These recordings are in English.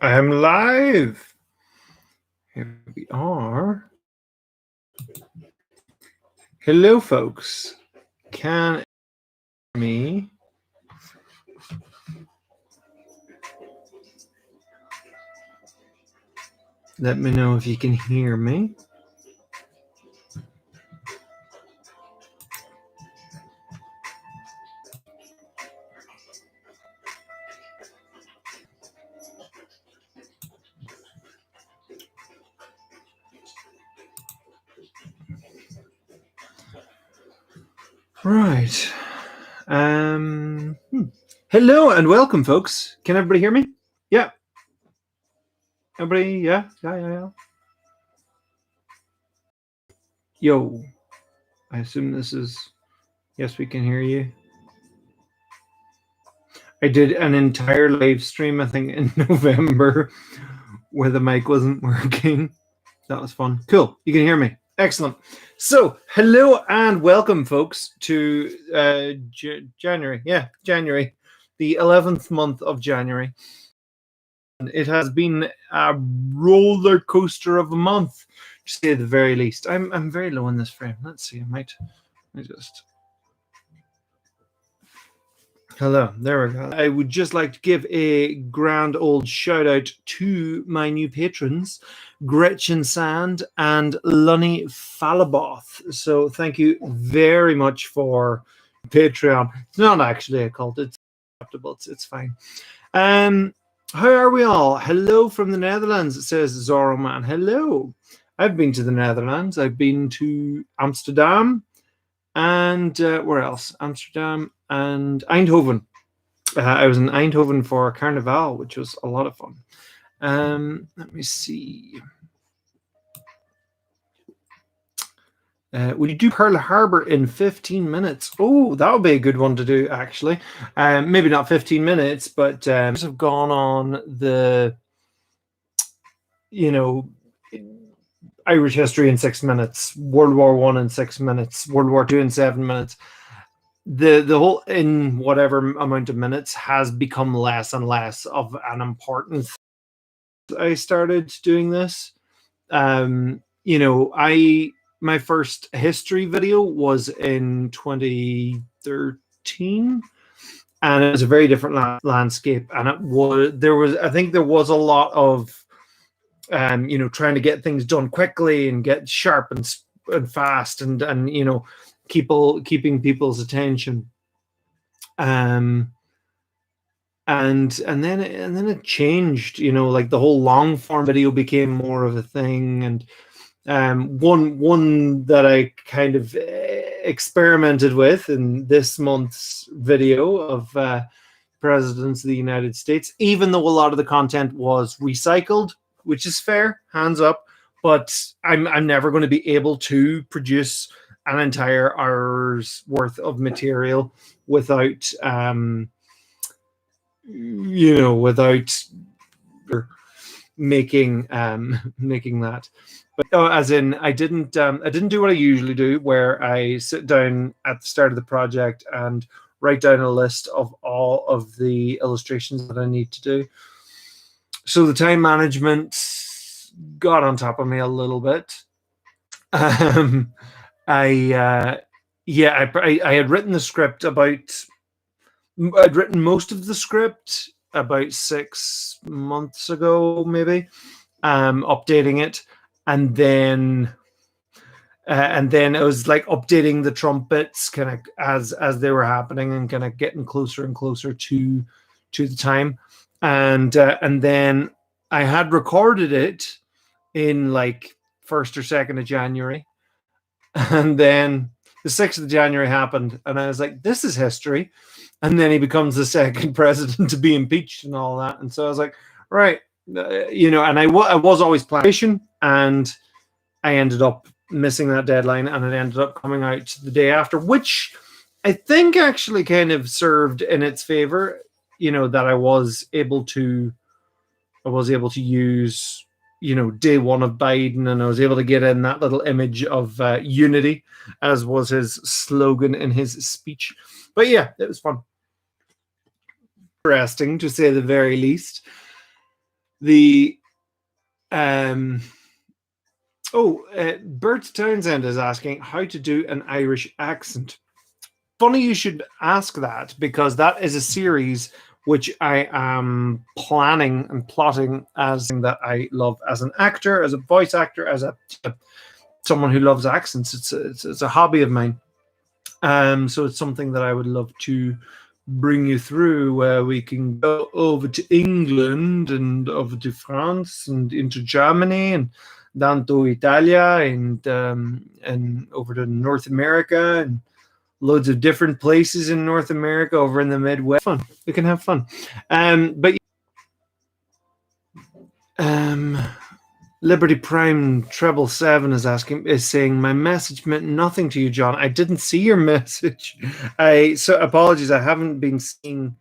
I am live. Here we are. Hello, folks. Can you hear me? Let me know if you can hear me. Right. Hello and welcome, folks. Can everybody hear me? Yeah. Everybody? Yeah. Yo. I assume this is... Yes, we can hear you. I did an entire live stream, I think, in November where the mic wasn't working. That was fun. Cool. You can hear me. Excellent. So, hello and welcome, folks, to January. Yeah, January, the 11th month of January. And it has been a roller coaster of a month, to say the very least. I'm very low in this frame. Let's see. I might just... Hello, there we go. I would just like to give a grand old shout out to my new patrons, Gretchen Sand and Lunny Falaboth. So thank you very much for Patreon. It's not actually a cult, it's acceptable, it's fine. How are we all? Hello from the Netherlands, it says Zorro Man. Hello. I've been to the Netherlands. I've been to Amsterdam and where else? Amsterdam and Eindhoven. I was in Eindhoven for Carnival, which was a lot of fun. Let me see. Would you do Pearl Harbor in 15 minutes? Oh, that would be a good one to do, actually. Maybe not 15 minutes, but have gone on the, Irish history in 6 minutes, World War I in 6 minutes, World War II in 7 minutes. The whole, in whatever amount of minutes, has become less and less of an importance. I started doing this. My first history video was in 2013, and it was a very different landscape. And I think there was a lot of, trying to get things done quickly and get sharp and fast, and keeping people's attention. And then it changed, like the whole long form video became more of a thing. And one that I kind of experimented with in this month's video of presidents of the United States, even though a lot of the content was recycled, which is fair, hands up, but I'm never going to be able to produce an entire hour's worth of material without without making that. But as in, I didn't do what I usually do, where I sit down at the start of the project and write down a list of all of the illustrations that I need to do. So the time management got on top of me a little bit. I had written the script I'd written most of the script about 6 months ago, maybe, updating it. And then it was like updating the trumpets kind of as they were happening, and kind of getting closer and closer to the time. And then I had recorded it in like 1st or 2nd of January. And then the 6th of January happened, and I was like, this is history. And then he becomes the second president to be impeached and all that. And so I was like, right, and I was always planning, and I ended up missing that deadline, and it ended up coming out the day after, which I think actually kind of served in its favor, that I was able to use, day one of Biden, and I was able to get in that little image of unity, as was his slogan in his speech. But yeah, it was fun. Interesting, to say the very least. The Bert Townsend is asking how to do an Irish accent. Funny you should ask that, because that is a series which I am planning and plotting as something that I love as an actor, as a voice actor, as someone who loves accents. It's a hobby of mine. So it's something that I would love to bring you through, where we can go over to England and over to France and into Germany and down to Italia and over to North America and loads of different places in North America, over in the Midwest. Fun. We can have fun. But Liberty Prime Treble 7 is saying, my message meant nothing to you, John. I didn't see your message. So apologies. I haven't been seeing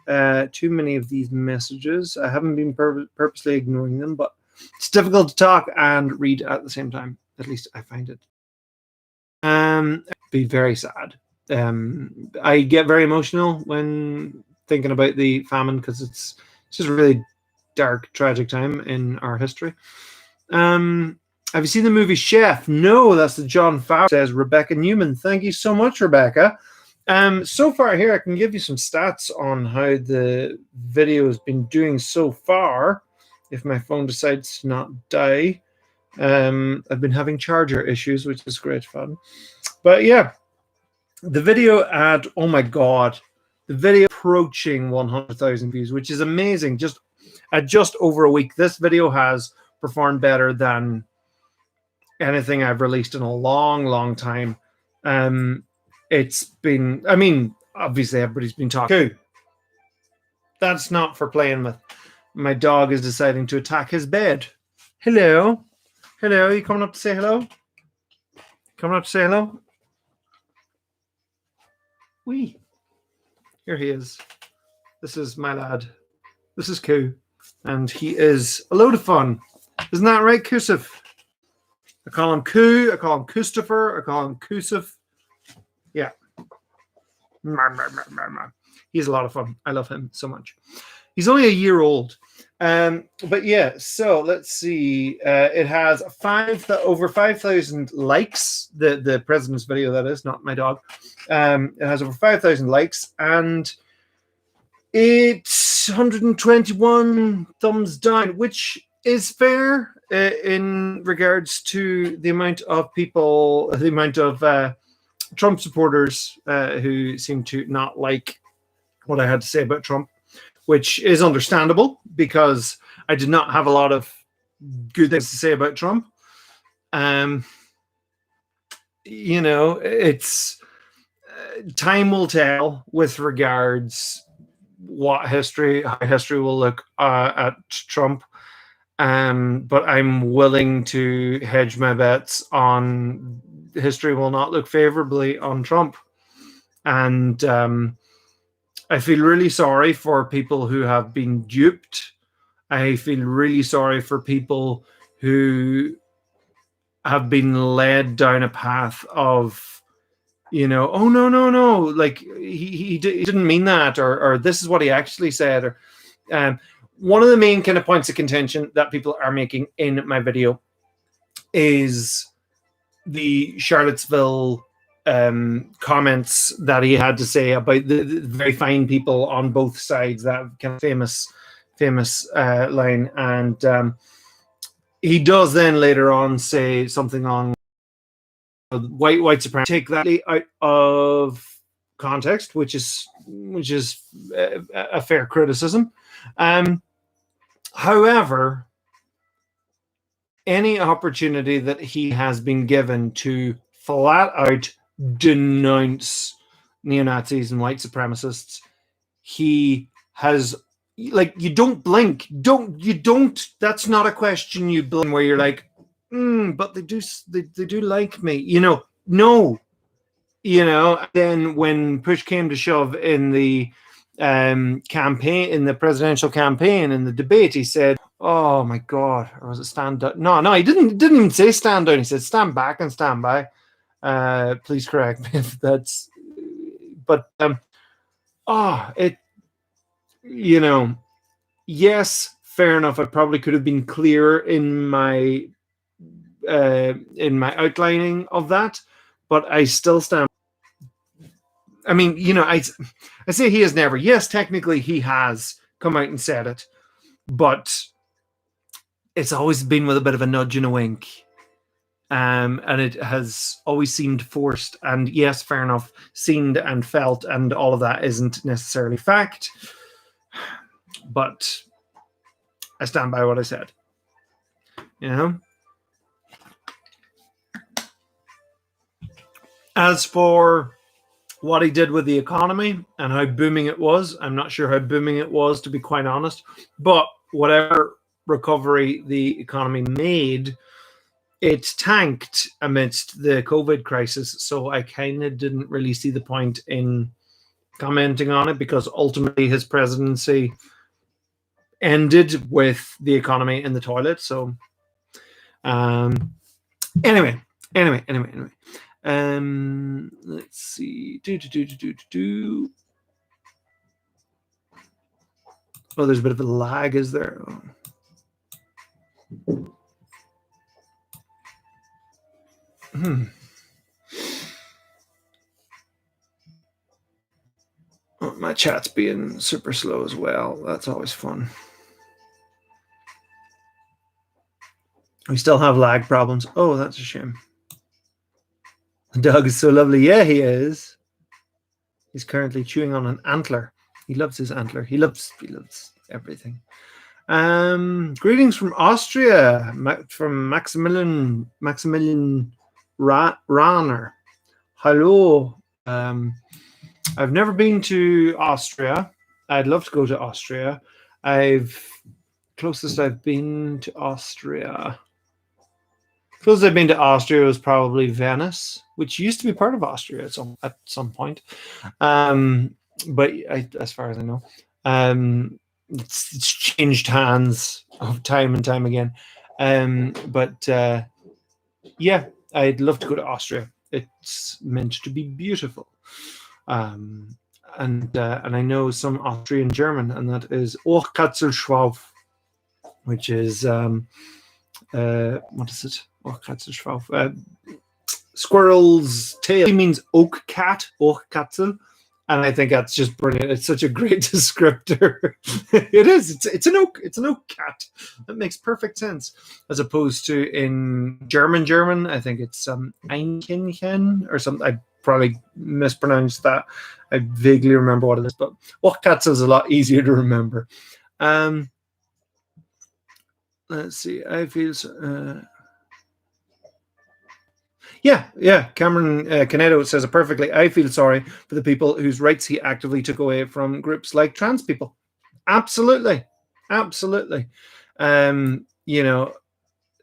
too many of these messages. I haven't been purposely ignoring them, but it's difficult to talk and read at the same time. At least I find it. Be very sad. I get very emotional when thinking about the famine, because it's just a really dark, tragic time in our history. Have you seen the movie Chef? No, that's the John Favreau, says Rebecca Newman. Thank you so much, Rebecca. So far here, I can give you some stats on how the video has been doing so far, if my phone decides to not die. I've been having charger issues, which is great fun. But yeah, the video had, oh my God, the video approaching 100,000 views, which is amazing. Just over a week, this video has performed better than anything I've released in a long, long time. It's been, I mean, obviously everybody's been talking. That's not for playing with. My dog is deciding to attack his bed. Hello. Hello, are you coming up to say hello? Coming up to say hello? Wee. Here he is. This is my lad. This is Koo. And he is a load of fun. Isn't that right, Kusif? I call him Koo. I call him Christopher. I call him Kusif. Yeah. He's a lot of fun. I love him so much. He's only a year old. But yeah, so let's see. It has over 5,000 likes. The president's video, that is, not my dog. It has over 5,000 likes, and it's 121 thumbs down, which is fair in regards to the amount of people, the amount of Trump supporters who seem to not like what I had to say about Trump, which is understandable, because I did not have a lot of good things to say about Trump. You know, it's time will tell with regards how history will look at Trump. But I'm willing to hedge my bets on history will not look favorably on Trump. And I feel really sorry for people who have been duped. I feel really sorry for people who have been led down a path of, you know, oh, no, like he didn't mean that, or this is what he actually said. Or one of the main kind of points of contention that people are making in my video is the Charlottesville comments that he had to say about the very fine people on both sides, that kind of famous line. And he does then later on say something on white supremacy. Take that out of context, which is a fair criticism. However, any opportunity that he has been given to flat out denounce neo-Nazis and white supremacists, he has, like, you don't blink. That's not a question you blink where you're like, but they do like me, you know. No, you know. Then when push came to shove in the campaign, in the presidential campaign, in the debate, he said, oh my God, or was it stand down? No, he didn't even say stand down. He said stand back and stand by. Please correct me if that's, but it, you know, yes, fair enough. I probably could have been clearer in my outlining of that, but I still stand. I mean, I say he has never. Yes, technically he has come out and said it, but it's always been with a bit of a nudge and a wink. And it has always seemed forced. And yes, fair enough, seen and felt and all of that isn't necessarily fact. But I stand by what I said. As for what he did with the economy and how booming it was, I'm not sure how booming it was, to be quite honest. But whatever recovery the economy made, it tanked amidst the COVID crisis. So I kind of didn't really see the point in commenting on it, because ultimately his presidency ended with the economy in the toilet. So anyway. Let's see. Oh, there's a bit of a lag, is there? Oh, my chat's being super slow as well. That's always fun. We still have lag problems. Oh, that's a shame. Doug is so lovely. Yeah, he is. He's currently chewing on an antler. He loves his antler. He loves everything. Greetings from Austria, from Maximilian Rahner. Hello. I've never been to Austria. I'd love to go to Austria. Closest I've been to Austria was probably Venice, which used to be part of Austria at some point. But as far as I know, it's changed hands of time and time again. But yeah, I'd love to go to Austria. It's meant to be beautiful. And I know some Austrian German, and that is Hochkatzelschwauf, which is what is it? Hochkatzelschwauf. Squirrel's tail. It means oak cat, Hochkatzel. And I think that's just brilliant. It's such a great descriptor. It is. It's an oak. It's an oak cat. That makes perfect sense. As opposed to in German, I think it's Einkirchen or something. I probably mispronounced that. I vaguely remember what it is, but Hochkatzel is a lot easier to remember. Let's see. I feel. Yeah. Cameron Canedo says it perfectly. I feel sorry for the people whose rights he actively took away from groups like trans people. Absolutely.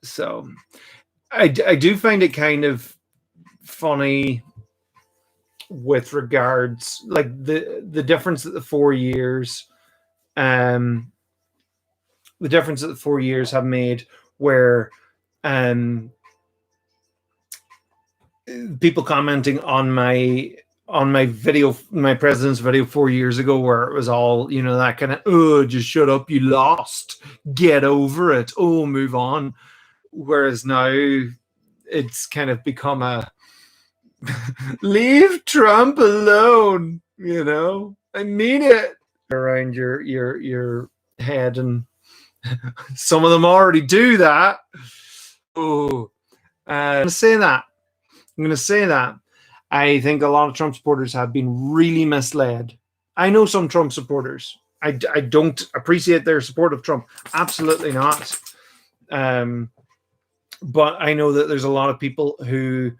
So I do find it kind of funny with regards, like the difference that the 4 years, have made, where people commenting on my video, my president's video 4 years ago, where it was all, that kind of, oh, just shut up, you lost, get over it, oh, move on. Whereas now it's kind of become a leave Trump alone, I mean it, around your head, and some of them already do that. Oh, I'm going to say that I think a lot of Trump supporters have been really misled. I know some Trump supporters. I don't appreciate their support of Trump. Absolutely not. But I know that there's a lot of people who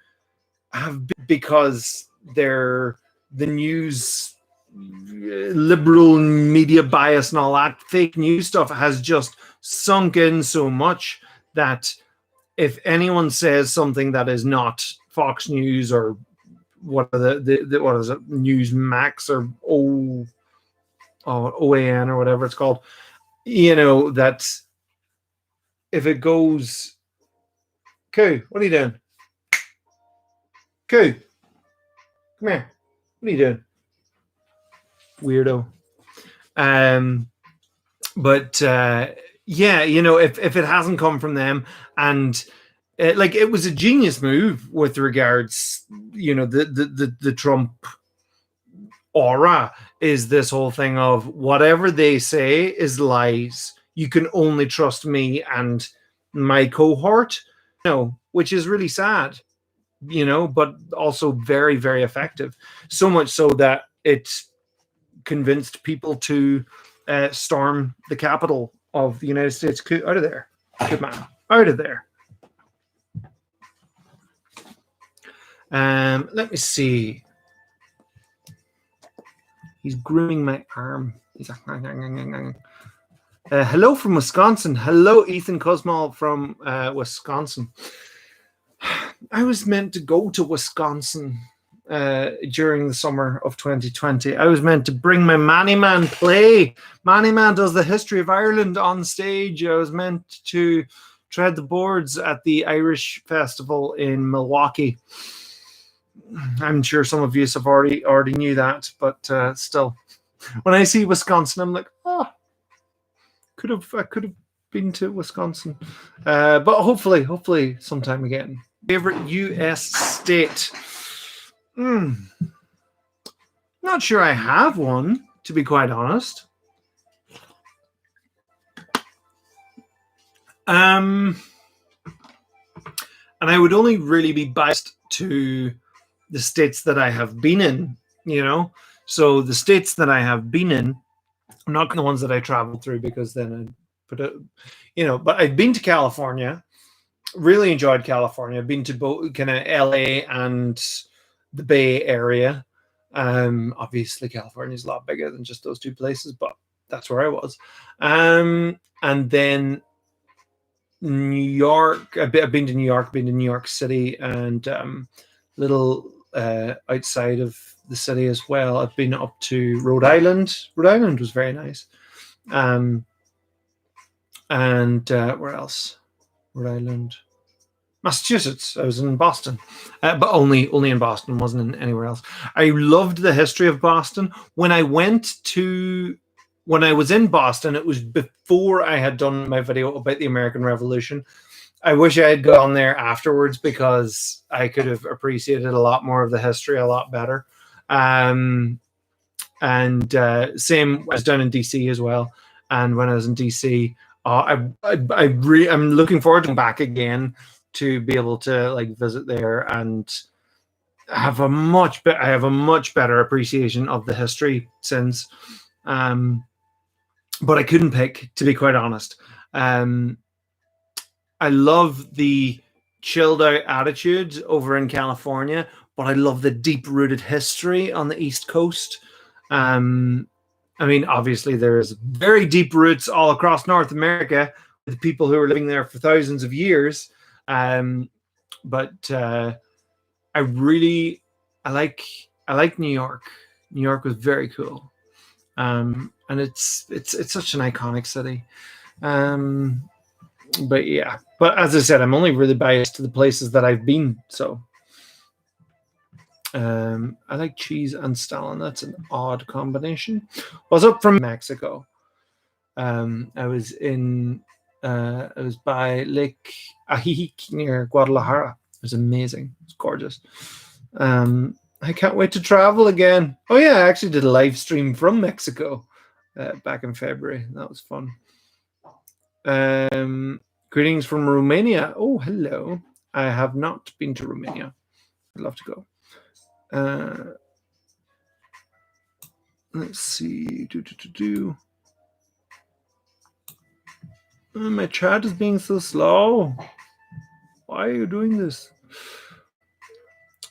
have, because they're the news, liberal media bias and all that fake news stuff has just sunk in so much that if anyone says something that is not Fox News or what is it, Newsmax or OAN or whatever it's called, that if it goes, Koo, what are you doing? Koo, come here. What are you doing? Weirdo. But Yeah, if it hasn't come from them, and like it was a genius move with regards, the Trump aura is this whole thing of whatever they say is lies. You can only trust me and my cohort, which is really sad, but also very, very effective. So much so that it convinced people to storm the capital of the United States. Out of there. Good man. Out of there. Let me see. He's grooming my arm. He's like, hello from Wisconsin. Hello, Ethan Cosmal from Wisconsin. I was meant to go to Wisconsin during the summer of 2020. I was meant to bring my Manny Man play. Manny Man does the history of Ireland on stage. I was meant to tread the boards at the Irish Festival in Milwaukee. I'm sure some of you have already knew that, but still, when I see Wisconsin, I'm like, I could have been to Wisconsin, but hopefully sometime again. Favorite U.S. state? Not sure I have one, to be quite honest. And I would only really be biased to the states that I have been in, So the states that I have been in, I'm not the ones that I traveled through, because then I put but I've been to California, really enjoyed California. I've been to both kind of LA and the Bay Area. Obviously California is a lot bigger than just those two places, but that's where I was. And then New York, I've been to New York, been to New York City, and little outside of the city as well. I've been up to Rhode Island. Rhode Island was very nice. And where else? Rhode Island, Massachusetts. I was in Boston, but only in Boston, wasn't in anywhere else. I loved the history of Boston. When I was in Boston, it was before I had done my video about the American Revolution. I wish I had gone there afterwards, because I could have appreciated a lot more of the history a lot better. And same, I was down in DC as well. And when I was in DC, I'm looking forward to going back again to be able to like visit there and have a much better appreciation of the history since. But I couldn't pick, to be quite honest. I love the chilled out attitude over in California, but I love the deep rooted history on the East Coast. I mean, obviously there's very deep roots all across North America with people who are living there for thousands of years. But I like New York. New York was very cool. And it's such an iconic city. But yeah, but as I said, I'm only really biased to the places that I've been. So I like cheese and Stalin. That's an odd combination. Was up from Mexico. I was by Lake Ajijic near Guadalajara. It was amazing. It's gorgeous. I can't wait to travel again. Oh yeah, I actually did a live stream from Mexico back in February. That was fun. Greetings from Romania. Oh, hello. I have not been to Romania. I'd love to go. Let's see. My chat is being so slow. Why are you doing this?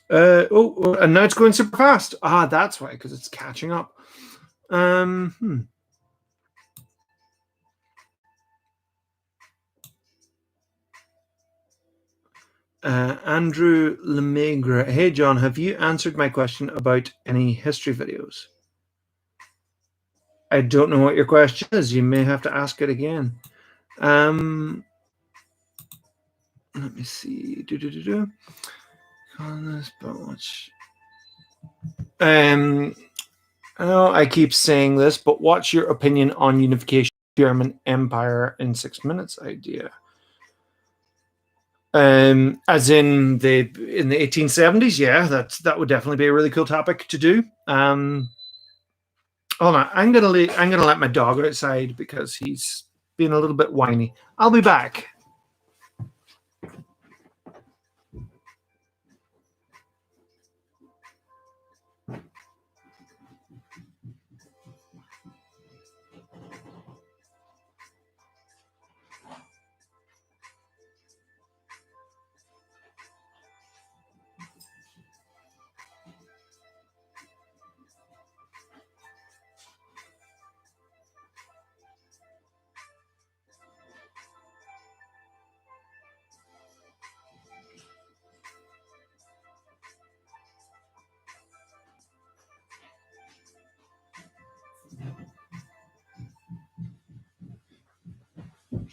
And now it's going super fast. That's why, because it's catching up. Andrew Lemegre. Hey, John, have you answered my question about any history videos? I don't know what your question is. You may have to ask it again. Let me see. On this, but watch. I know I keep saying this, but what's your opinion on unification German Empire in 6 minutes idea. As in the 1870s, yeah, that would definitely be a really cool topic to do. Hold on, I'm gonna let my dog outside because he's being a little bit whiny. I'll be back.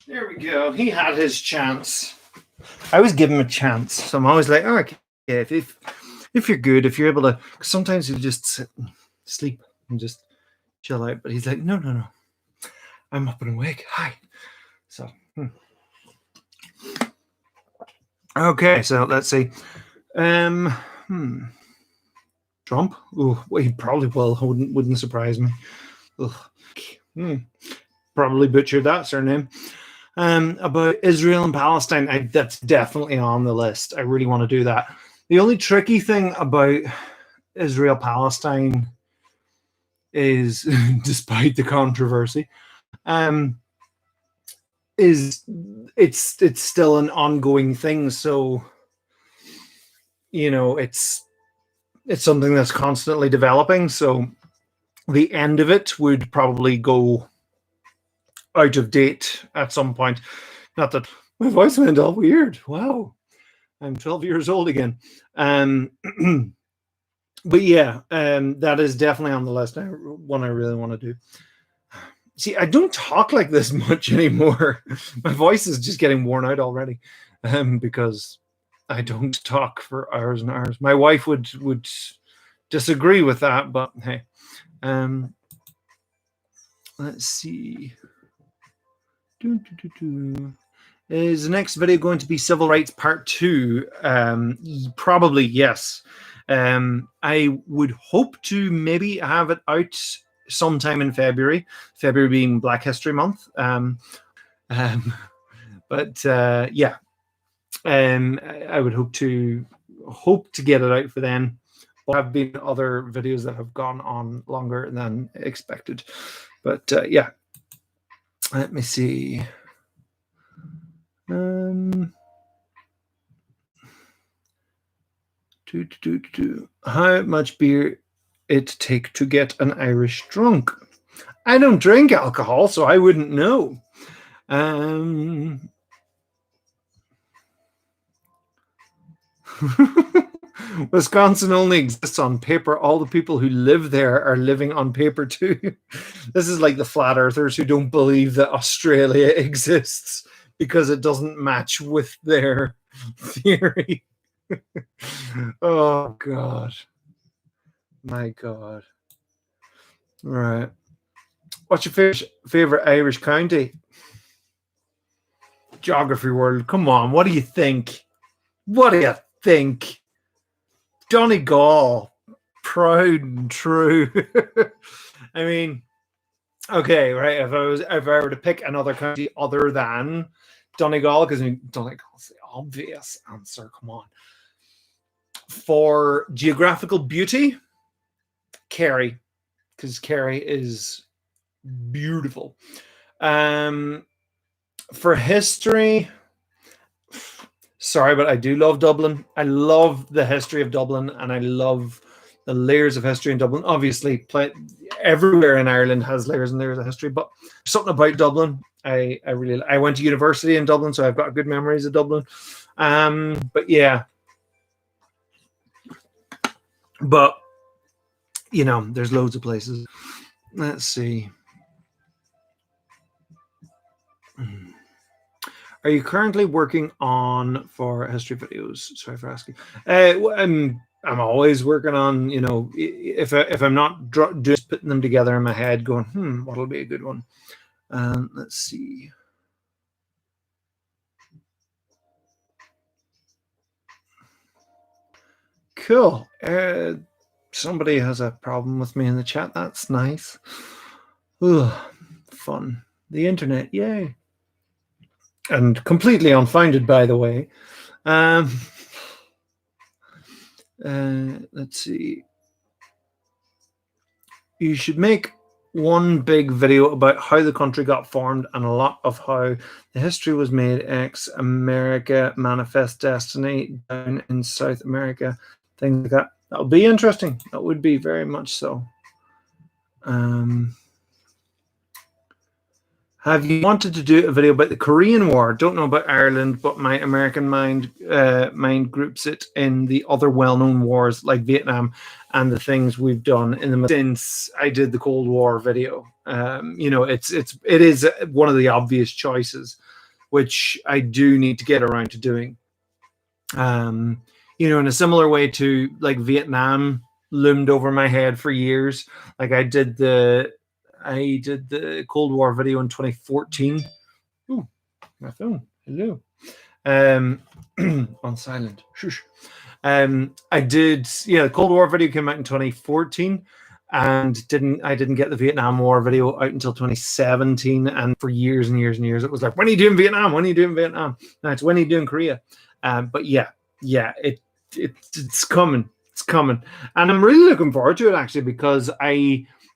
There we go. He had his chance. I always give him a chance, so I'm always like, oh, okay, if you're good, if you're able to. Cause sometimes you just sit and sleep and just chill out, but he's like, no, I'm up and awake. Hi. So, okay, so let's see. Trump? Oh, well, he probably will. Wouldn't surprise me. Probably butchered that surname. About Israel and Palestine, that's definitely on the list. I really want to do that. The only tricky thing about Israel-Palestine is, despite the controversy, is it's still an ongoing thing. So, it's something that's constantly developing. So the end of it would probably go out of date at some point. Not that my voice went all weird. Wow. I'm 12 years old again. But yeah, that is definitely on the list. One I really want to do. See, I don't talk like this much anymore. My voice is just getting worn out already, because I don't talk for hours and hours. My wife would disagree with that, but hey. Let's see. Is the next video going to be Civil Rights Part 2? Probably, yes. I would hope to maybe have it out sometime in February. February being Black History Month. But yeah. I would hope to get it out for then. There have been other videos that have gone on longer than expected. But yeah. Let me see. How much beer it take to get an Irish drunk? I don't drink alcohol, so I wouldn't know. Wisconsin only exists on paper. All the people who live there are living on paper too. This is like the flat earthers who don't believe that Australia exists because it doesn't match with their theory. Oh God. My God. Right. What's your favorite Irish county? Geography World. Come on. What do you think? What do you think? Donegal. Proud and true. I mean, okay, right. If I were to pick another country other than Donegal, because Donegal's the obvious answer. Come on. For geographical beauty, Kerry, because Kerry is beautiful. For history, sorry, but I do love Dublin. I love the history of Dublin, and I love the layers of history in Dublin. Obviously, everywhere in Ireland has layers and layers of history, but something about Dublin, I went to university in Dublin, so I've got good memories of Dublin. But yeah. But, there's loads of places. Let's see. Are you currently working on for history videos? Sorry for asking. I'm always working on, if I'm not just putting them together in my head, going, what'll be a good one? Let's see. Cool. Somebody has a problem with me in the chat. That's nice. Ugh, fun. The internet, yay. And completely unfounded, by the way. Let's see. You should make one big video about how the country got formed and a lot of how the history was made. Ex America, Manifest Destiny down in South America, things like that. That would be interesting. That would be very much so. Have you wanted to do a video about the Korean War? Don't know about Ireland, but my American mind groups it in the other well-known wars like Vietnam and the things we've done in the since I did the Cold War video. You know, it is one of the obvious choices, which I do need to get around to doing. You know, in a similar way to like Vietnam loomed over my head for years. Like I did the Cold War video in 2014. Ooh, my phone. Hello. On silent. Shush. I did, the Cold War video came out in 2014 and I didn't get the Vietnam War video out until 2017. And for years and years and years, it was like, when are you doing Vietnam? When are you doing Vietnam? Now it's when are you doing Korea? But yeah, it's coming. It's coming. And I'm really looking forward to it actually, because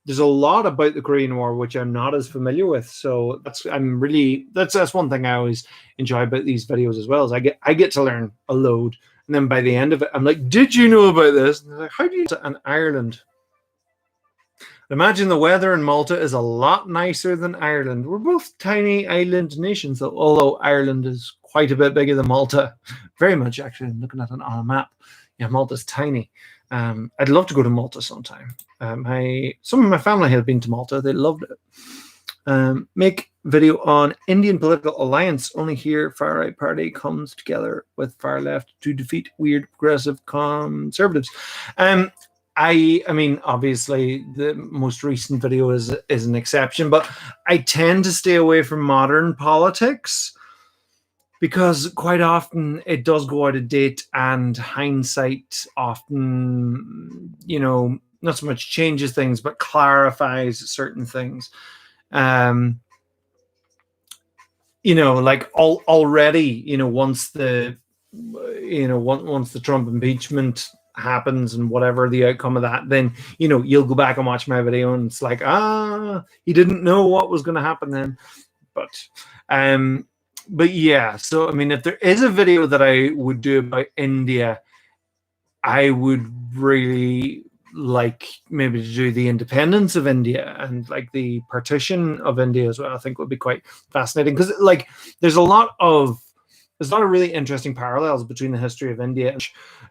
there's a lot about the Korean War which I'm not as familiar with, so that's one thing I always enjoy about these videos as well. Is I get to learn a load, and then by the end of it, I'm like, "Did you know about this?" And they're like, "How do you?" And Ireland. Imagine the weather in Malta is a lot nicer than Ireland. We're both tiny island nations, although Ireland is quite a bit bigger than Malta. Very much, actually. I'm looking at it on a map. Yeah, Malta's tiny. I'd love to go to Malta sometime. Some of my family have been to Malta. They loved it. Make video on Indian political alliance. Only here, far right party comes together with far left to defeat weird progressive conservatives. I mean, obviously, the most recent video is an exception, but I tend to stay away from modern politics, because quite often it does go out of date, and hindsight often, not so much changes things, but clarifies certain things. Like already, once the Trump impeachment happens and whatever the outcome of that, then, you'll go back and watch my video and it's like, he didn't know what was going to happen then. But yeah, so I mean, if there is a video that I would do about India, I would really like maybe to do the independence of India and like the partition of India as well. I think would be quite fascinating, because like there's a lot of really interesting parallels between the history of India.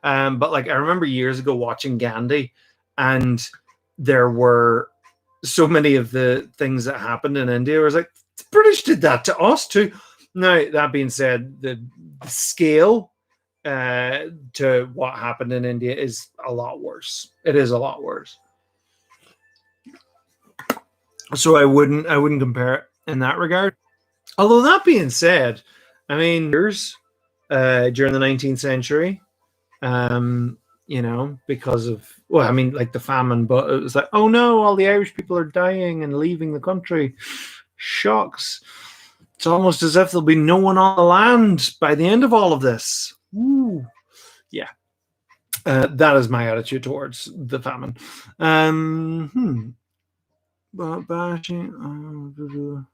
But like I remember years ago watching Gandhi, and there were so many of the things that happened in India. I was like, the British did that to us too. Now, that being said, the scale to what happened in India is a lot worse. It is a lot worse. So I wouldn't compare it in that regard. Although that being said, I mean, years during the 19th century, because of, well, I mean, like the famine, but it was like, oh no, all the Irish people are dying and leaving the country. Shocks. It's almost as if there'll be no one on the land by the end of all of this. Ooh. Yeah. That is my attitude towards the famine. But bashing.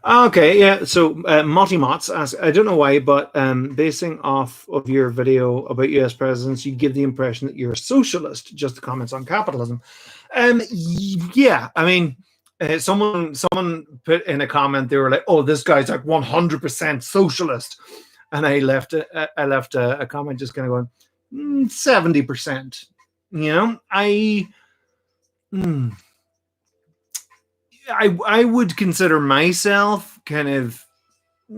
Okay, yeah. So Motti Mots asks, I don't know why, but basing off of your video about US presidents, you give the impression that you're a socialist. Just the comments on capitalism. Yeah, I mean, someone put in a comment, they were like, "Oh, this guy's like 100% socialist," and I left a comment just kind of going 70%. I would consider myself kind of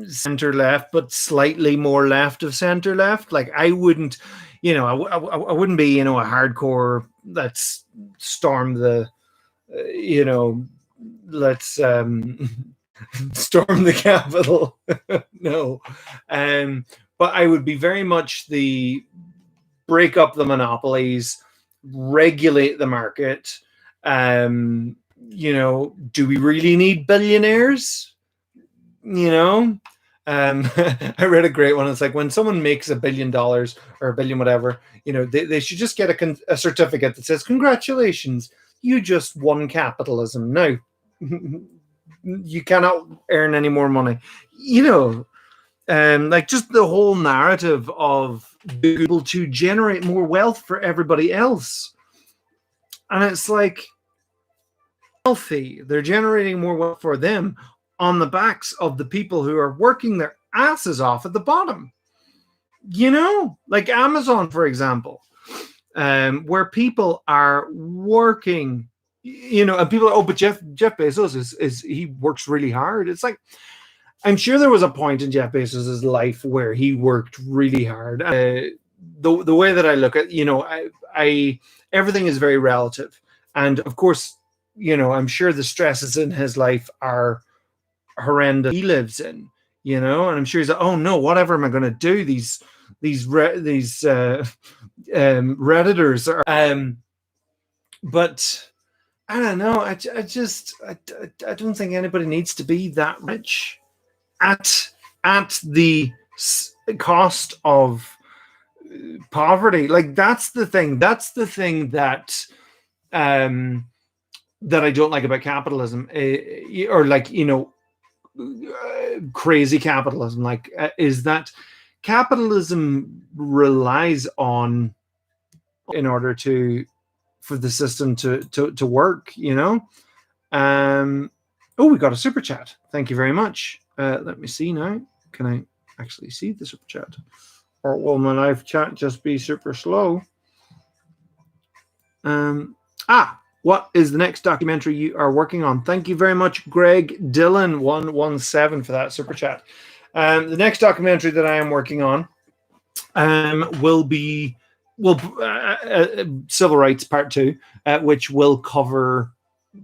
center left, but slightly more left of center left. Like I wouldn't, I wouldn't be, a hardcore let's storm the you know, let's storm the Capitol. No. But I would be very much the break up the monopolies, regulate the market. Do we really need billionaires? I read a great one. It's like when someone makes $1 billion or $1 billion, whatever, they should just get a certificate that says, congratulations, you just won capitalism. No, you cannot earn any more money. Like just the whole narrative of being able to generate more wealth for everybody else. And it's like, healthy, they're generating more wealth for them on the backs of the people who are working their asses off at the bottom. Like Amazon, for example, where people are working, and people are, but Jeff Bezos is he works really hard. It's like, I'm sure there was a point in Jeff Bezos' life where he worked really hard. The way that I look at, I everything is very relative. And of course, I'm sure the stresses in his life are horrendous. He lives in, and I'm sure he's like, oh no, whatever am I going to do? These Redditors are, but I don't know. I don't think anybody needs to be that rich at the cost of poverty. Like that's the thing that that I don't like about capitalism, or like crazy capitalism. Like is that capitalism relies on in order for the system to work. Oh, we got a super chat. Thank you very much. Let me see now. Can I actually see the super chat? Or will my live chat just be super slow? What is the next documentary you are working on? Thank you very much, Greg Dillon 117 for that super chat. The next documentary that I am working on will be Civil Rights Part 2, which will cover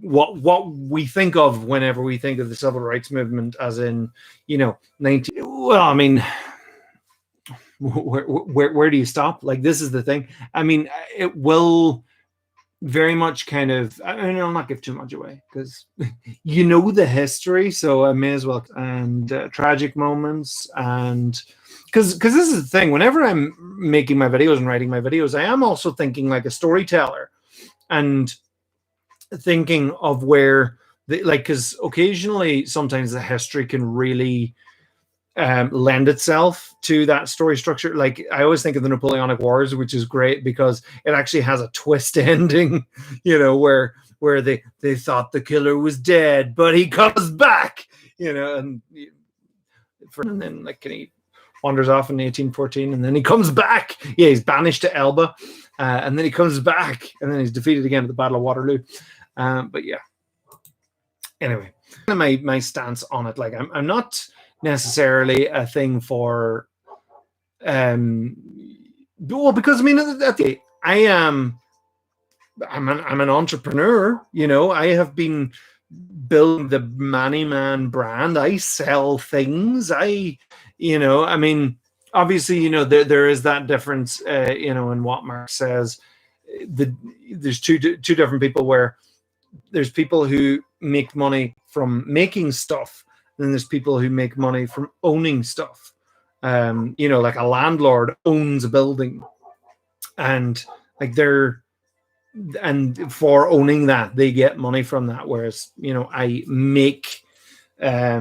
what we think of whenever we think of the civil rights movement, as in, well, I mean, where do you stop? Like, this is the thing. I mean, it will very much kind of, I'll not give too much away because the history, so I may as well, and tragic moments, and because this is the thing, whenever I'm making my videos and writing my videos, I am also thinking like a storyteller and thinking of where because occasionally sometimes the history can really lend itself to that story structure. Like I always think of the Napoleonic Wars, which is great because it actually has a twist ending, where they thought the killer was dead, but he comes back, and then like he wanders off in 1814, and then he comes back. Yeah, he's banished to Elba, and then he comes back, and then he's defeated again at the Battle of Waterloo. But yeah, anyway, my stance on it, like I'm not necessarily a thing for well, because I mean I'm an entrepreneur, I have been building the Manny Man brand. I sell things. I mean, obviously, there is that difference, in what Mark says. There's two different people, where there's people who make money from making stuff, and then there's people who make money from owning stuff. Like a landlord owns a building, and like and for owning that, they get money from that. Whereas, I make a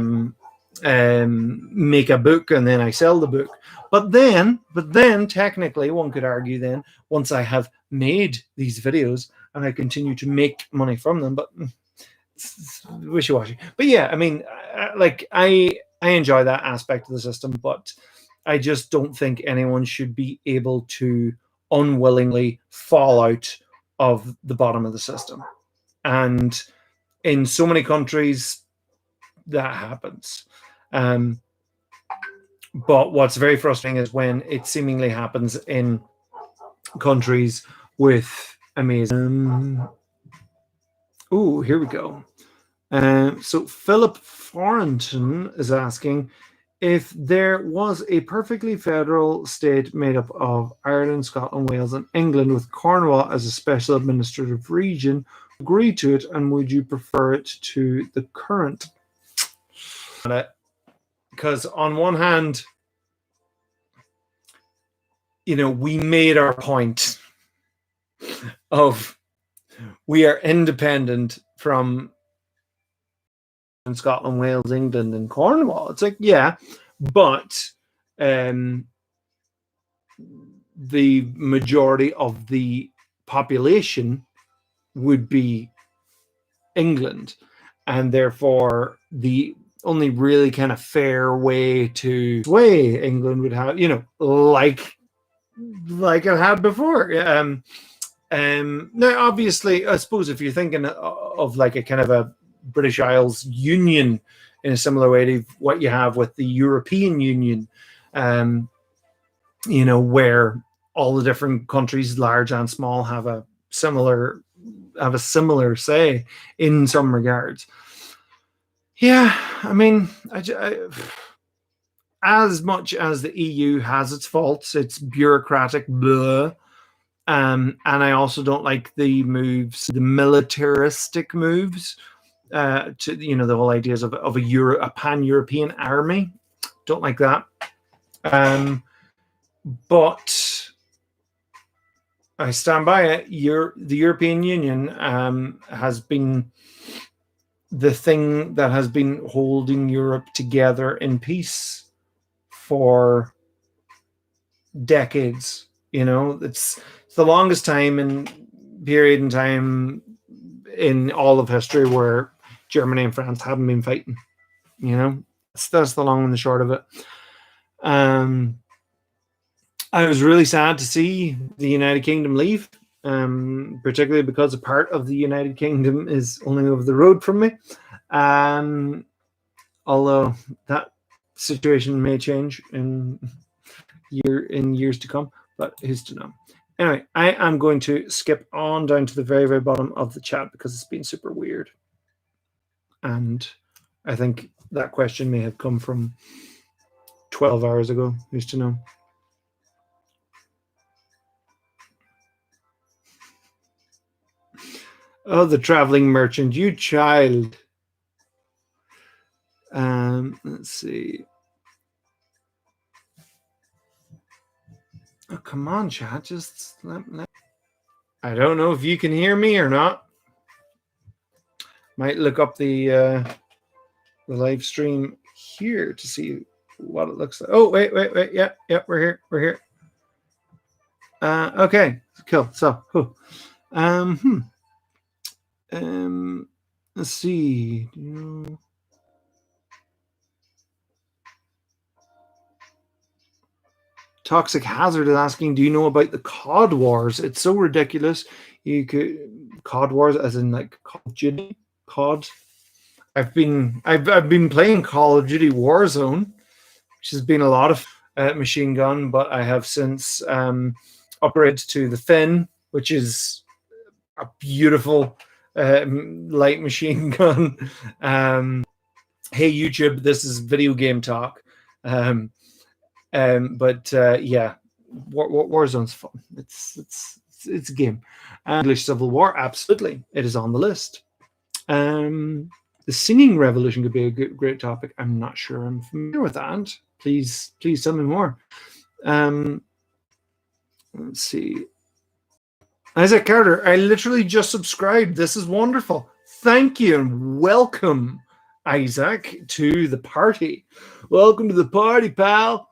book and then I sell the book. But then technically one could argue then, once I have made these videos and I continue to make money from them, but it's wishy-washy. But yeah, I mean, I enjoy that aspect of the system, but I just don't think anyone should be able to unwillingly fall out of the bottom of the system. And in so many countries, that happens. But what's very frustrating is when it seemingly happens in countries with amazing... Oh, here we go. So Philip Farrington is asking if there was a perfectly federal state made up of Ireland, Scotland, Wales, and England with Cornwall as a special administrative region, agree to it, and would you prefer it to the current? Because on one hand, we made our point of we are independent from Scotland, Wales, England, and Cornwall. It's like, yeah, but the majority of the population would be England, and therefore the only really kind of fair way to sway England would have, like it had before. Now, obviously, I suppose if you're thinking of like a kind of a British Isles union in a similar way to what you have with the European Union, where all the different countries, large and small, have a similar say in some regards. Yeah, I mean, as much as the EU has its faults, it's bureaucratic, blah. And I also don't like the militaristic moves to the whole ideas of a pan-European army. Don't like that. But I stand by it. The European Union has been the thing that has been holding Europe together in peace for decades. It's the longest period in time in all of history where Germany and France haven't been fighting. That's the long and the short of it. I was really sad to see the United Kingdom leave, particularly because a part of the United Kingdom is only over the road from me. Although that situation may change in years to come, but who's to know? Anyway, I am going to skip on down to the very, very bottom of the chat because it's been super weird. And I think that question may have come from 12 hours ago. Who's to know? Oh, the traveling merchant, you child. Let's see. Oh, come on, chat. Just I don't know if you can hear me or not. Might look up the live stream here to see what it looks like. Oh, wait. Yeah, we're here. Okay, cool. So, let's see. Toxic Hazard is asking, do you know about the COD Wars? It's so ridiculous. COD Wars as in like Call of Duty. COD. I've been playing Call of Duty Warzone, which has been a lot of machine gun, but I have since upgraded to the Finn, which is a beautiful light machine gun. Hey YouTube, this is video game talk. But yeah, Warzone's fun. It's a game. English Civil War, absolutely, it is on the list. The singing revolution could be a great topic. I'm not sure I'm familiar with that. Please tell me more. Let's see. Isaac Carter, I literally just subscribed. This is wonderful. Thank you and welcome, Isaac, to the party. Welcome to the party, pal.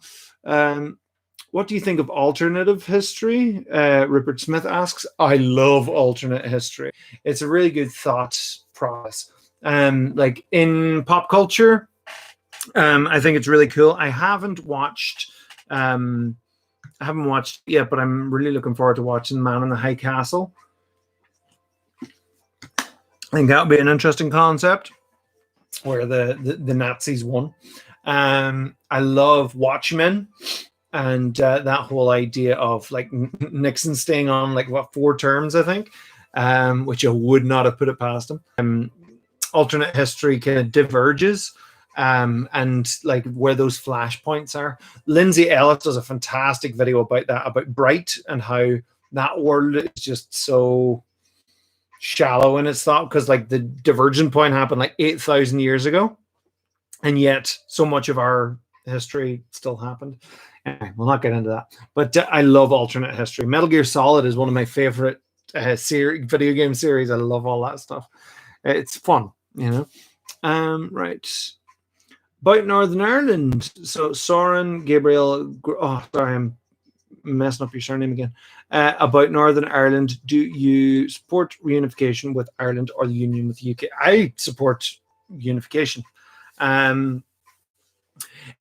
What do you think of alternative history? Rupert Smith asks. I love alternate history. It's a really good thought process. Like in pop culture, I think it's really cool. I haven't watched yet, but I'm really looking forward to watching Man in the High Castle. I think that would be an interesting concept where the Nazis won. I love Watchmen and that whole idea of like Nixon staying on like 4 terms, I think. which I would not have put it past him. Alternate history kind of diverges, and like where those flashpoints are. Lindsay Ellis does a fantastic video about that, about Bright, and how that world is just so shallow in its thought, because like the divergent point happened like 8,000 years ago, and yet so much of our history still happened. Anyway, we'll not get into that, but I love alternate history. Metal Gear Solid is one of my favorite video game series. I love all that stuff. It's fun, you know. Right. About Northern Ireland. So Soren Gabriel. Oh, sorry, I'm messing up your surname again. About Northern Ireland, do you support reunification with Ireland or the union with the UK? I support unification.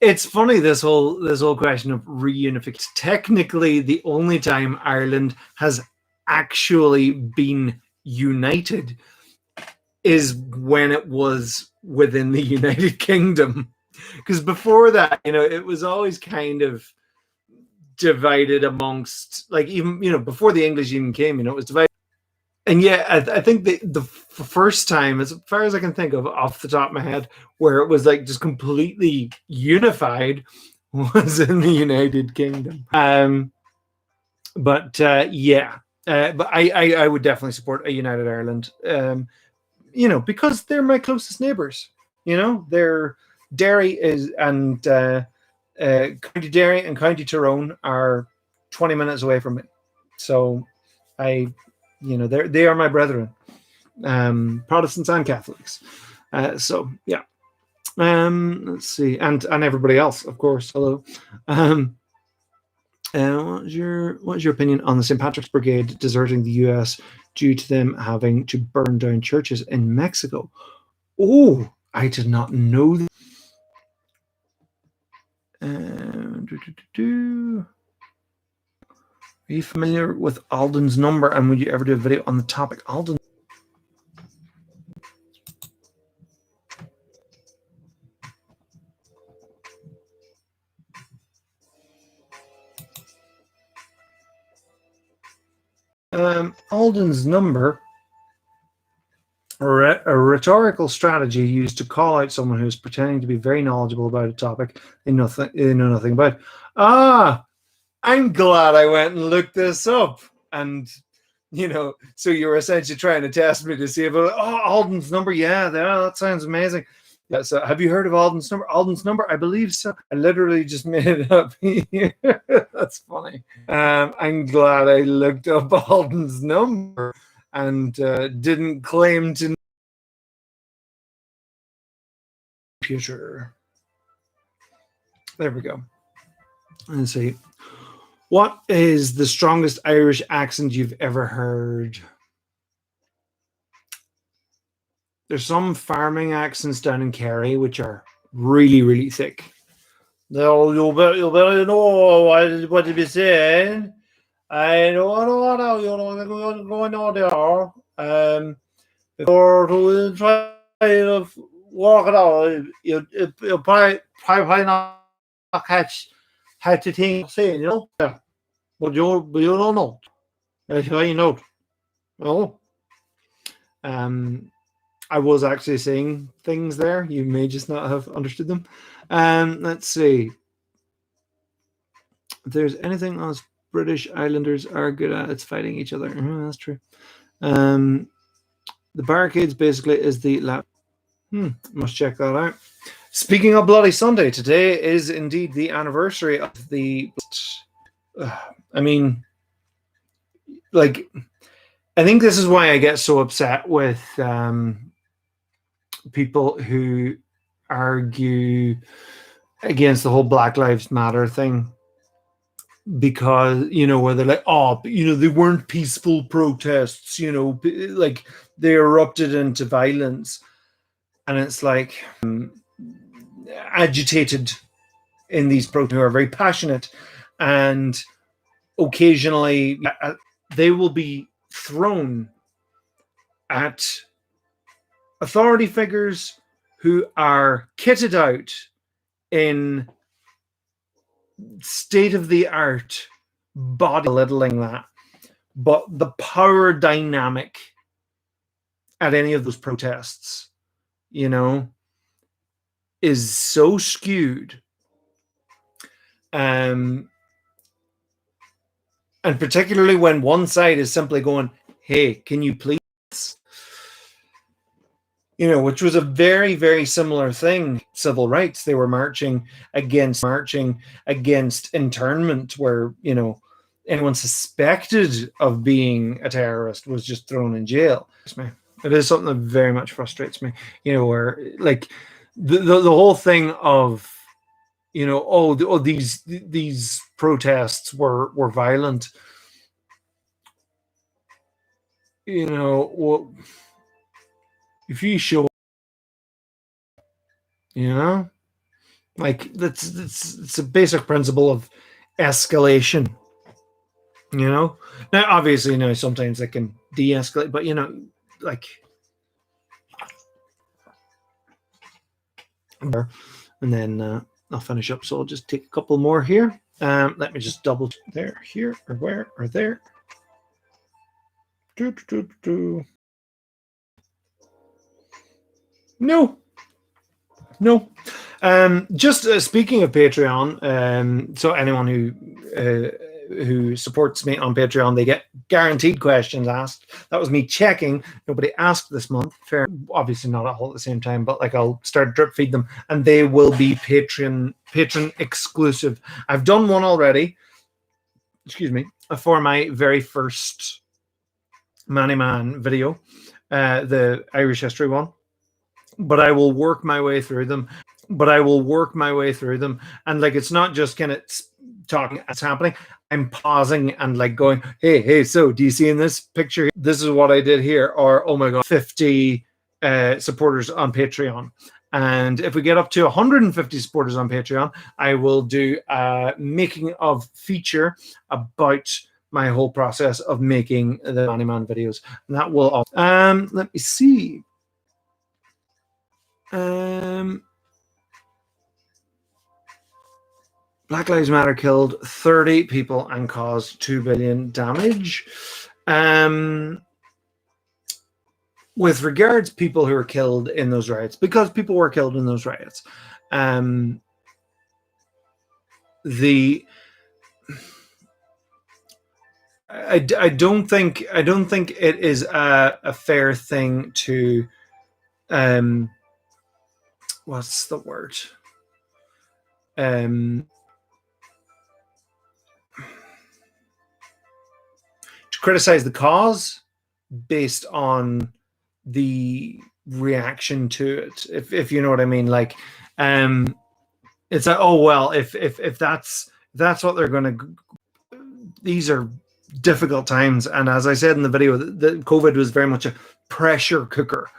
It's funny, this whole question of reunification. Technically, the only time Ireland has actually been united is when it was within the United Kingdom, because before that, you know, it was always kind of divided amongst, like, even, you know, before the English even came, you know, it was divided. And yeah, I think the first time, as far as I can think of off the top of my head, where it was like just completely unified was in the United Kingdom. But I would definitely support a united Ireland. You know, because they're my closest neighbours. You know, they're Derry is and County Derry and County Tyrone are 20 minutes away from me, so you know, they are my brethren, Protestants and Catholics. So yeah, let's see, and everybody else, of course. Hello. What's your opinion on the St. Patrick's Brigade deserting the U.S. due to them having to burn down churches in Mexico? Oh, I did not know that. Are you familiar with Alden's number, and would you ever do a video on the topic? Alden. Alden's number, a rhetorical strategy used to call out someone who is pretending to be very knowledgeable about a topic they know nothing about. Ah, I'm glad I went and looked this up. And, you know, so you were essentially trying to test me to see if, Alden's number. Yeah, that sounds amazing. Yeah, so have you heard of Alden's number? Alden's number, I believe so. I literally just made it up. That's funny. I'm glad I looked up Alden's number and didn't claim to know. Computer. There we go. Let's see. What is the strongest Irish accent you've ever heard? There's some farming accents down in Kerry which are really, really thick. You'll better know what to be saying. I don't know you're going on there. Before to try to walk it out, you'll probably not catch how to think saying, you know. Yeah. But you don't know. If you know. Oh. I was actually saying things there. You may just not have understood them. Let's see. If there's anything else British Islanders are good at, it's fighting each other. That's true. The barricades basically is the lap. Must check that out. Speaking of Bloody Sunday, today is indeed the anniversary of the. I mean, like, I think this is why I get so upset with people who argue against the whole Black Lives Matter thing, because, you know, where they're like, oh, you know, they weren't peaceful protests, you know, like they erupted into violence. And it's like agitated in these protests who are very passionate, and occasionally they will be thrown at authority figures who are kitted out in state-of-the-art body belittling that, but the power dynamic at any of those protests, you know, is so skewed. And particularly when one side is simply going, hey, can you please? You know, which was a very, very similar thing. Civil rights, they were marching against internment, where, you know, anyone suspected of being a terrorist was just thrown in jail. It is something that very much frustrates me, you know, where like the whole thing of, you know, these protests were violent. You know, well, if you show, you know, like it's a basic principle of escalation. You know, now obviously, you know, sometimes it can de-escalate, but, you know, like, and then I'll finish up. So I'll just take a couple more here. Let me just double there, here, or where, or there. No. Just speaking of Patreon, so anyone who supports me on Patreon, they get guaranteed questions asked. That was me checking. Nobody asked this month. Fair, obviously not all at the same time, but like I'll start drip feed them, and they will be patron exclusive. I've done one already. Excuse me, for my very first Manny Man video, the Irish history one. But I will work my way through them. And like, it's not just kind of talking as happening. I'm pausing and like going, hey, so do you see in this picture, this is what I did here? Or, oh my God, 50 supporters on Patreon. And if we get up to 150 supporters on Patreon, I will do a making of feature about my whole process of making the Manny Man videos. And that will all, let me see. Black Lives Matter killed 30 people and caused 2 billion damage. With regards to people who were killed in those riots, because people were killed in those riots, I don't think it is a fair thing to what's the word? To criticize the cause based on the reaction to it, if you know what I mean. Like, it's like, oh well, if that's what they're going to. These are difficult times, and as I said in the video, the COVID was very much a pressure cooker.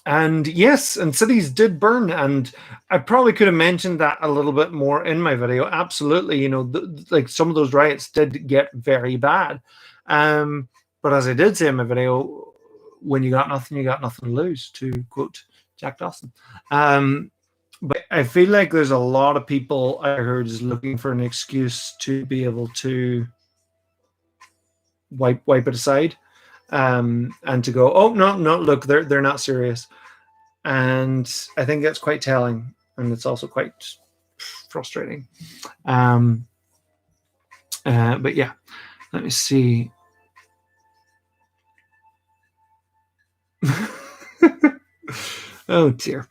And yes, and cities did burn, and I probably could have mentioned that a little bit more in my video. Absolutely, you know, like some of those riots did get very bad. But as I did say in my video, when you got nothing, you got nothing to lose, to quote Jack Dawson. But I feel like there's a lot of people out here just looking for an excuse to be able to wipe it aside. And to go, oh no, look, they're not serious. And I think that's quite telling, and it's also quite frustrating. But yeah, let me see. Oh dear.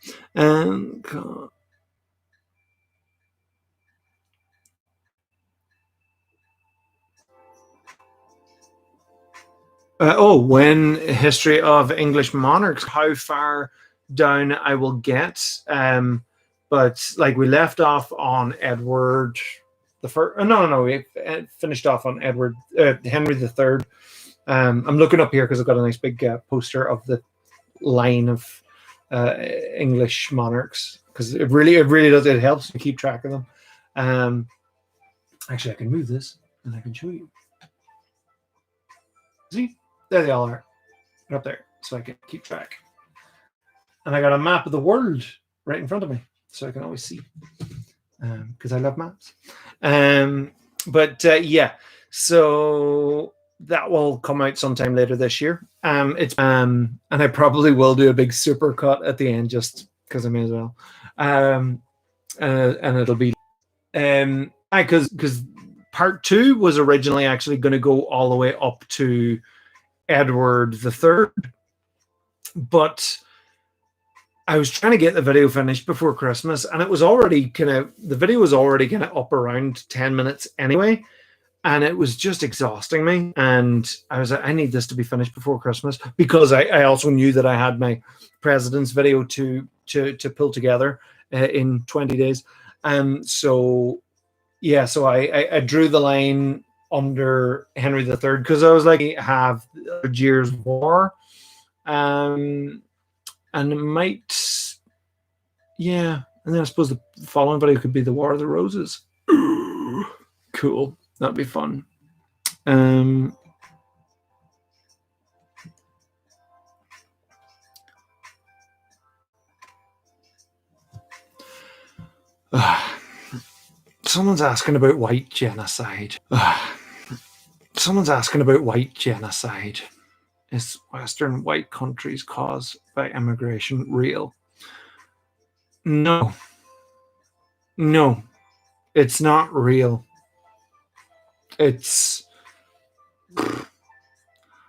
When history of English monarchs, how far down I will get. But like, we left off on Edward the First. No, we finished off on Edward Henry the Third. I'm looking up here because I've got a nice big poster of the line of English monarchs, because it really does. It helps to keep track of them. Actually, I can move this and I can show you. See, there they all are, right up there, so I can keep track. And I got a map of the world right in front of me, so I can always see, because I love maps. But yeah, So that will come out sometime later this year. And I probably will do a big super cut at the end just because I may as well. And it'll be because part 2 was originally actually going to go all the way up to Edward III, but I was trying to get the video finished before Christmas, and it was already the video was already kind of up around 10 minutes anyway, and it was just exhausting me. And I was like, I need this to be finished before Christmas, because I also knew that I had my president's video to pull together in 20 days. So yeah, so I drew the line under Henry III, because I was like, I have the 100 Years' War, and it might, yeah. And then I suppose the following video could be the War of the Roses. Ooh, cool. That'd be fun. Someone's asking about white genocide. Someone's asking about white genocide. Is Western white countries caused by immigration real? No. No, it's not real. It's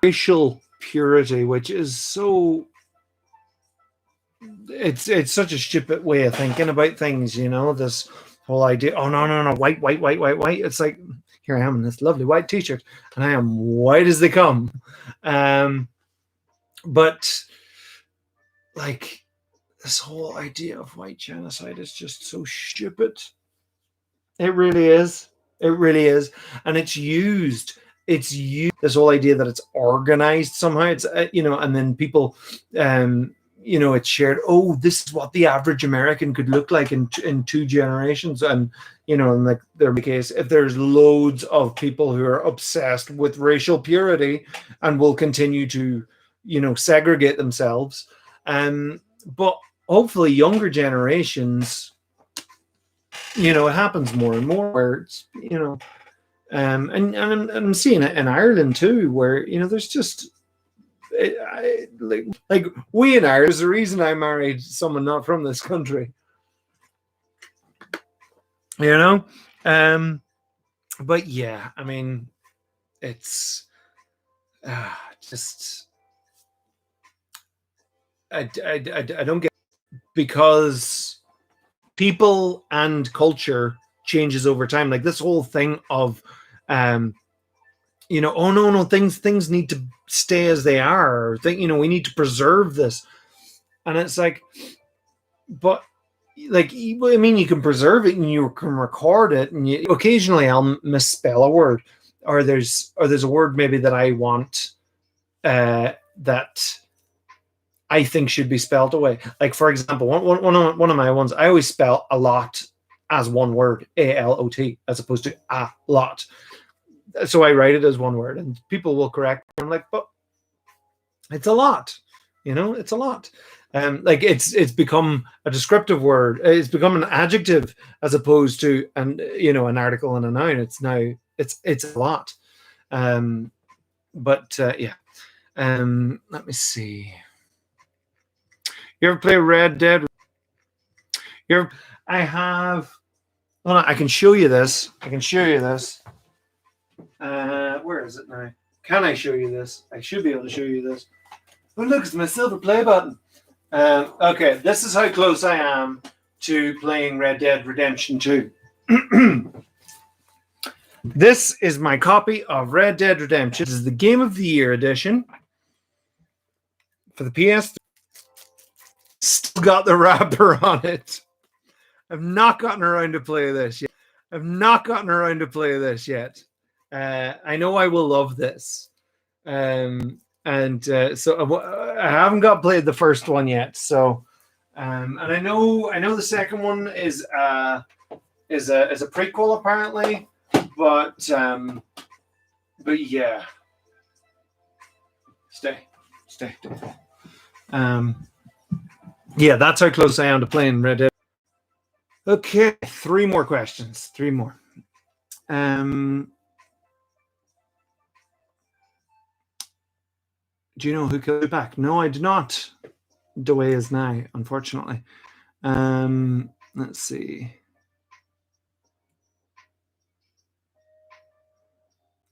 racial purity, which is so, it's such a stupid way of thinking about things, you know, this whole idea, oh no, white. It's like, here I am in this lovely white t-shirt, and I am white as they come. But like, this whole idea of white genocide is just so stupid. It really is. It really is. And it's used, this whole idea that it's organized somehow. It's, and then people, it's shared, oh, this is what the average American could look like in 2 generations. And, and like their case, if there's loads of people who are obsessed with racial purity and will continue to, segregate themselves. But hopefully younger generations, it happens more and more where it's, and I'm seeing it in Ireland too, where, there's just, like we in Ireland, there's a reason I married someone not from this country, but yeah, I mean, it's just, I don't get, because people and culture changes over time. Like this whole thing of, oh no, things need to stay as they are. We need to preserve this, and it's like, but like, I mean, you can preserve it and you can record it, and occasionally I'll misspell a word, or there's a word maybe that I want that I think should be spelled away. Like, for example, one of my ones, I always spell a lot as one word, A-L-O-T, as opposed to a lot. So I write it as one word, and people will correct me. I'm like, but it's a lot, it's a lot. Like it's become a descriptive word. It's become an adjective as opposed to an article and a noun. It's now it's a lot. But yeah. Let me see. You ever play Red Dead? I have. Hold on, I can show you this. Where is it now? Can I show you this? I should be able to show you this. Oh, look, it's my silver play button. Okay, this is how close I am to playing Red Dead Redemption 2. This is my copy of Red Dead Redemption. This is the Game of the Year edition for the PS3. Still got the wrapper on it. I've not gotten around to play this yet. I know I will love this. So I haven't played the first one yet. So, and I know the second one is a prequel apparently, but yeah. Stay. Yeah, that's how close I am to playing Red Dead. Okay, 3 more questions. 3 more. Do you know who killed Tupac? No, I do not. The way is now, unfortunately. Let's see.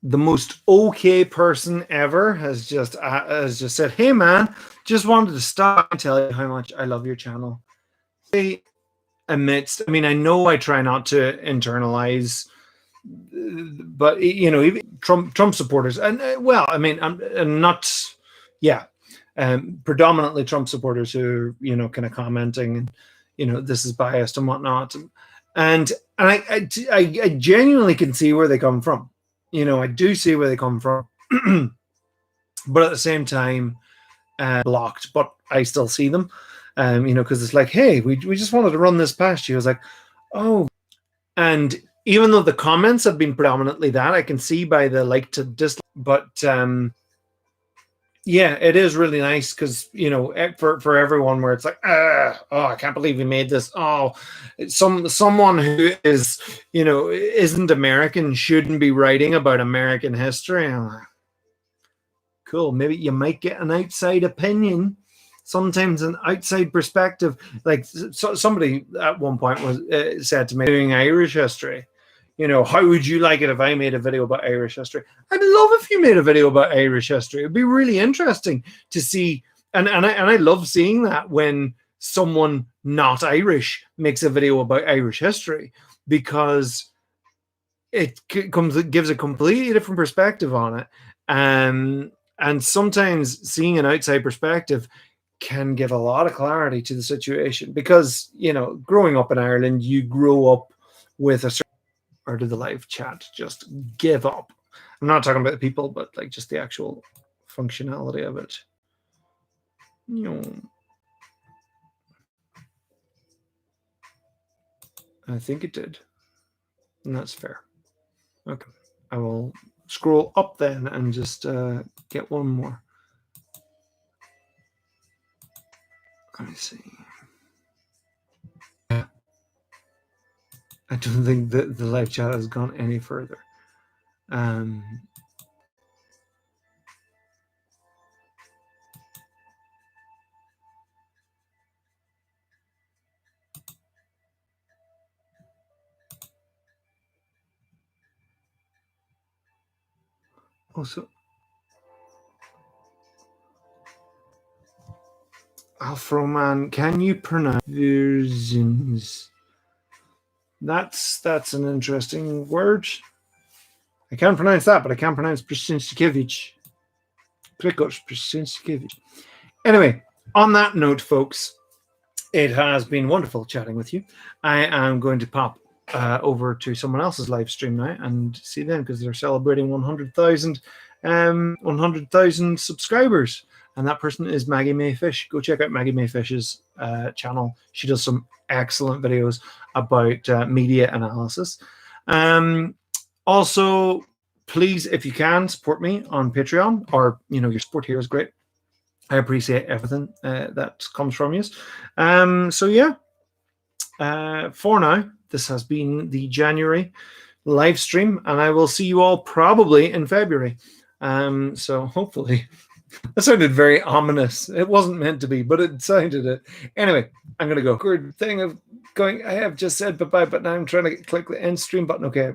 The most okay person ever has just said, "Hey man, just wanted to stop and tell you how much I love your channel." Amidst, I mean, I know I try not to internalize, but you know, even Trump supporters, and well, I mean, I'm not, yeah, predominantly Trump supporters who kind of commenting, and this is biased and whatnot, and I genuinely can see where they come from. I do see where they come from, but at the same time, blocked, but I still see them, because it's like, hey, we just wanted to run this past you. I was like, oh, and even though the comments have been predominantly that, I can see by the like to dislike, but yeah, it is really nice because for everyone where it's like, oh, I can't believe you made this. Oh, someone who is isn't American shouldn't be writing about American history. I'm like, cool. Maybe you might get an outside opinion, sometimes an outside perspective. Like somebody at one point was said to me, doing Irish history. How would you like it if I made a video about Irish history? I'd love if you made a video about Irish history. It'd be really interesting to see. And I love seeing that when someone not Irish makes a video about Irish history, because it gives a completely different perspective on it. And sometimes seeing an outside perspective can give a lot of clarity to the situation, because, growing up in Ireland, you grow up with a certain, or did the live chat just give up? I'm not talking about the people, but like just the actual functionality of it. I think it did. And that's fair. Okay. I will scroll up then and just get one more. Let me see. I don't think that the live chat has gone any further. Also, Alfroman, can you pronounce versions? That's an interesting word. I can't pronounce that, but I can pronounce Prsinskiewicz. Prikosh Prsinskiewicz. Anyway, on that note, folks, it has been wonderful chatting with you. I am going to pop over to someone else's live stream now and see them, because they're celebrating 100,000 subscribers. And that person is Maggie May Fish. Go check out Maggie May Fish's channel. She does some excellent videos about media analysis. Also, please, if you can, support me on Patreon, or your support here is great. I appreciate everything that comes from you. So yeah, for now, this has been the January live stream, and I will see you all probably in February. So hopefully. That sounded very ominous. It wasn't meant to be, but it sounded it. Anyway, I'm going to go. Good thing of going, I have just said bye-bye, but now I'm trying to click the end stream button. Okay.